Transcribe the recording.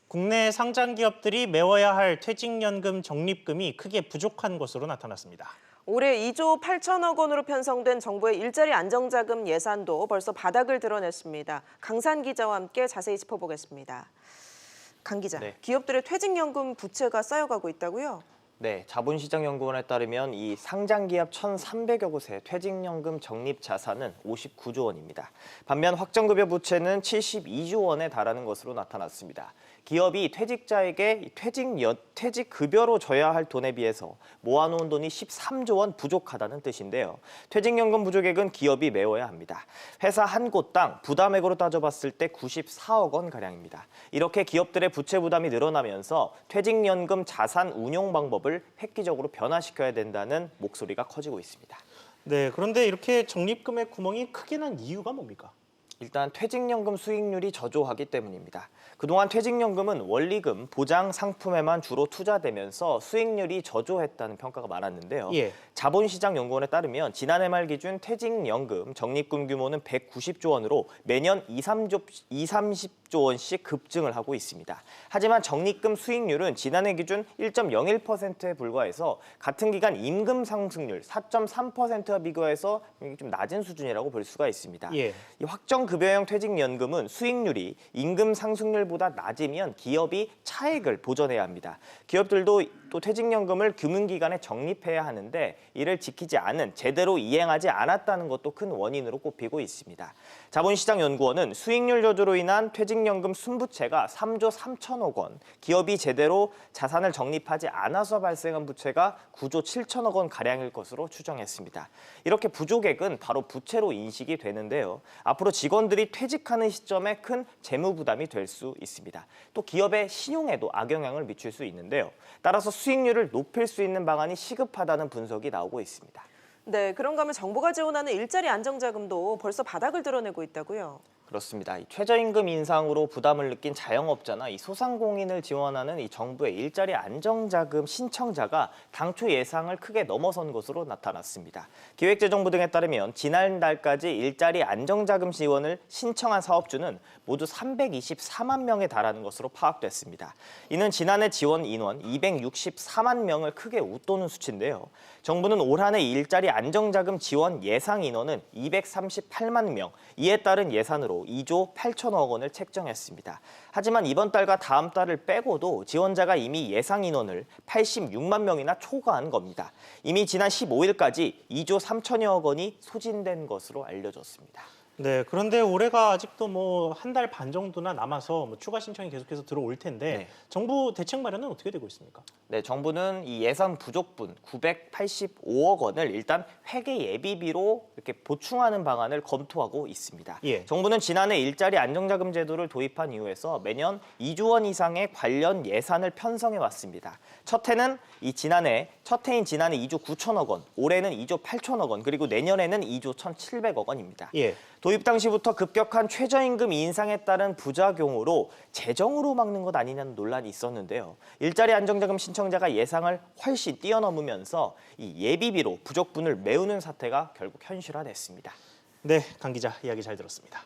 국내 상장 기업들이 메워야 할 퇴직연금 적립금이 크게 부족한 것으로 나타났습니다. 올해 2조 8천억 원으로 편성된 정부의 일자리 안정자금 예산도 벌써 바닥을 드러냈습니다. 강산 기자와 함께 자세히 짚어보겠습니다. 강 기자, 네. 기업들의 퇴직연금 부채가 쌓여가고 있다고요? 네, 자본시장연구원에 따르면 이 상장기업 1,300여 곳의 퇴직연금 적립 자산은 59조 원입니다. 반면 확정급여 부채는 72조 원에 달하는 것으로 나타났습니다. 기업이 퇴직자에게 퇴직급여로 줘야 할 돈에 비해서 모아놓은 돈이 13조 원 부족하다는 뜻인데요. 퇴직연금 부족액은 기업이 메워야 합니다. 회사 한 곳당 부담액으로 따져봤을 때 94억 원가량입니다. 이렇게 기업들의 부채 부담이 늘어나면서 퇴직연금 자산 운용 방법을 획기적으로 변화시켜야 된다는 목소리가 커지고 있습니다. 네, 그런데 이렇게 적립금의 구멍이 크게 난 이유가 뭡니까? 일단 퇴직연금 수익률이 저조하기 때문입니다. 그동안 퇴직연금은 원리금, 보장 상품에만 주로 투자되면서 수익률이 저조했다는 평가가 많았는데요. 예. 자본시장연구원에 따르면 지난해 말 기준 퇴직연금 적립금 규모는 190조 원으로 매년 30조 원씩 급증을 하고 있습니다. 하지만 적립금 수익률은 지난해 기준 1.01%에 불과해서 같은 기간 임금 상승률 4.3%와 비교해서 좀 낮은 수준이라고 볼 수가 있습니다. 예. 이 확정급여형 퇴직연금은 수익률이 임금 상승률보다 낮으면 기업이 차액을 보전해야 합니다. 기업들도 또 퇴직연금을 금융기관에 적립해야 하는데 이를 지키지 않은, 제대로 이행하지 않았다는 것도 큰 원인으로 꼽히고 있습니다. 자본시장연구원은 수익률 저조로 인한 퇴직연금 순부채가 3조 3천억 원, 기업이 제대로 자산을 적립하지 않아서 발생한 부채가 9조 7천억 원 가량일 것으로 추정했습니다. 이렇게 부족액은 바로 부채로 인식이 되는데요. 앞으로 직원들이 퇴직하는 시점에 큰 재무 부담이 될 수 있습니다. 또 기업의 신용에도 악영향을 미칠 수 있는데요. 따라서 수익률을 높일 수 있는 방안이 시급하다는 분석이 나오고 있습니다. 네, 그런가 하면 정부가 지원하는 일자리 안정자금도 벌써 바닥을 드러내고 있다고요? 그렇습니다. 이 최저임금 인상으로 부담을 느낀 자영업자나 이 소상공인을 지원하는 이 정부의 일자리 안정자금 신청자가 당초 예상을 크게 넘어선 것으로 나타났습니다. 기획재정부 등에 따르면 지난달까지 일자리 안정자금 지원을 신청한 사업주는 모두 324만 명에 달하는 것으로 파악됐습니다. 이는 지난해 지원 인원 264만 명을 크게 웃도는 수치인데요. 정부는 올 한 해 일자리 안정자금 지원 예상 인원은 238만 명, 이에 따른 예산으로 2조 8천억 원을 책정했습니다. 하지만 이번 달과 다음 달을 빼고도 지원자가 이미 예상 인원을 86만 명이나 초과한 겁니다. 이미 지난 15일까지 2조 3천여억 원이 소진된 것으로 알려졌습니다. 네, 그런데 올해가 아직도 뭐 한 달 반 정도나 남아서 뭐 추가 신청이 계속해서 들어올 텐데 네. 정부 대책 마련은 어떻게 되고 있습니까? 네, 정부는 이 예산 부족분 985억 원을 일단 회계 예비비로 이렇게 보충하는 방안을 검토하고 있습니다. 예. 정부는 지난해 일자리 안정자금 제도를 도입한 이후에서 매년 2조 원 이상의 관련 예산을 편성해 왔습니다. 첫 해인 지난해 2조 9천억 원, 올해는 2조 8천억 원, 그리고 내년에는 2조 1,700억 원입니다. 예. 도입 당시부터 급격한 최저임금 인상에 따른 부작용으로 재정으로 막는 것 아니냐는 논란이 있었는데요. 일자리 안정자금 신청자가 예상을 훨씬 뛰어넘으면서 이 예비비로 부족분을 메우는 사태가 결국 현실화됐습니다. 네, 강 기자 이야기 잘 들었습니다.